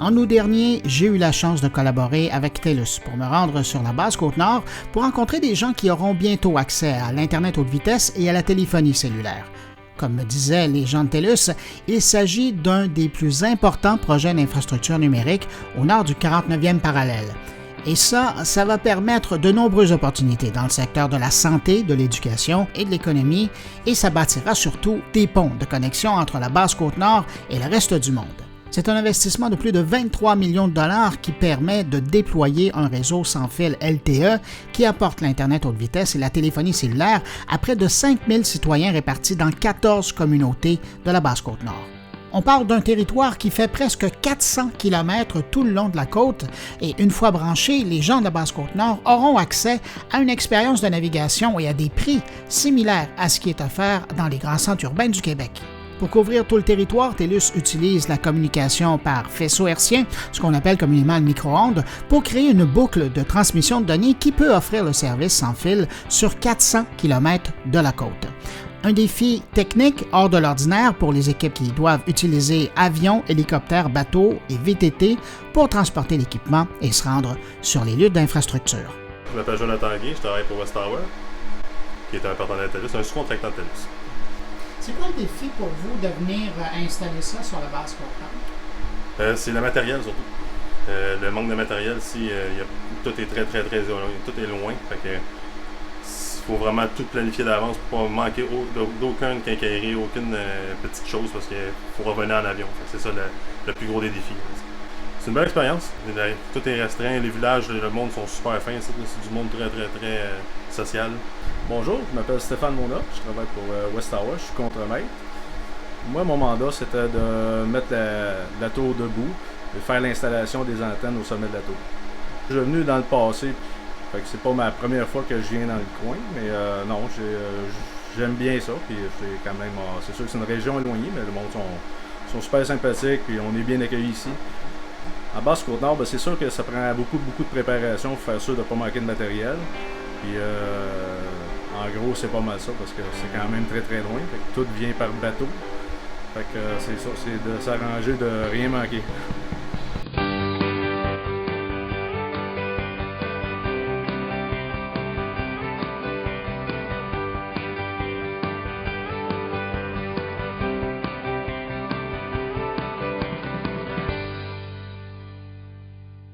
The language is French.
En août dernier, j'ai eu la chance de collaborer avec TELUS pour me rendre sur la base Côte-Nord pour rencontrer des gens qui auront bientôt accès à l'Internet haute vitesse et à la téléphonie cellulaire. Comme me disaient les gens de TELUS, il s'agit d'un des plus importants projets d'infrastructure numérique au nord du 49e parallèle. Et ça va permettre de nombreuses opportunités dans le secteur de la santé, de l'éducation et de l'économie, et ça bâtira surtout des ponts de connexion entre la base Côte-Nord et le reste du monde. C'est un investissement de plus de 23 millions de dollars qui permet de déployer un réseau sans fil LTE qui apporte l'Internet haute vitesse et la téléphonie cellulaire à près de 5000 citoyens répartis dans 14 communautés de la base Côte-Nord. On parle d'un territoire qui fait presque 400 km tout le long de la côte et une fois branchés, les gens de la Basse-Côte-Nord auront accès à une expérience de navigation et à des prix similaires à ce qui est offert dans les grands centres urbains du Québec. Pour couvrir tout le territoire, TELUS utilise la communication par faisceau hertzien, ce qu'on appelle communément le micro-ondes, pour créer une boucle de transmission de données qui peut offrir le service sans fil sur 400 km de la côte. Un défi technique hors de l'ordinaire pour les équipes qui doivent utiliser avions, hélicoptères, bateaux et VTT pour transporter l'équipement et se rendre sur les lieux d'infrastructure. Je m'appelle Jonathan Guy, je travaille pour West Tower, qui est un partenaire de TELUS, un sous-contractant de TELUS. C'est quoi le défi pour vous de venir installer ça sur la base Côte-Nord? C'est le matériel surtout. Le manque de matériel, tout est très tout est loin. Fait que, il faut vraiment tout planifier d'avance pour ne pas manquer d'aucune quincaillerie, aucune petite chose parce qu'il faut revenir en avion. C'est ça le plus gros des défis. C'est une belle expérience. Tout est restreint. Les villages, le monde sont super fins. C'est du monde très social. Bonjour, je m'appelle Stéphane Mona. Je travaille pour West Tower. Je suis contremaître. Moi, mon mandat, c'était de mettre la tour debout et faire l'installation des antennes au sommet de la tour. Je suis venu dans le passé. Fait que c'est pas ma première fois que je viens dans le coin, mais non, j'aime bien ça. Puis c'est quand même, c'est sûr que c'est une région éloignée, mais le monde sont super sympathiques, puis on est bien accueillis ici. En Basse-Côte-Nord, c'est sûr que ça prend beaucoup de préparation pour faire sûr de ne pas manquer de matériel. Puis en gros, c'est pas mal ça, parce que c'est quand même très loin. Fait que tout vient par bateau. Fait que c'est ça, c'est de s'arranger de rien manquer.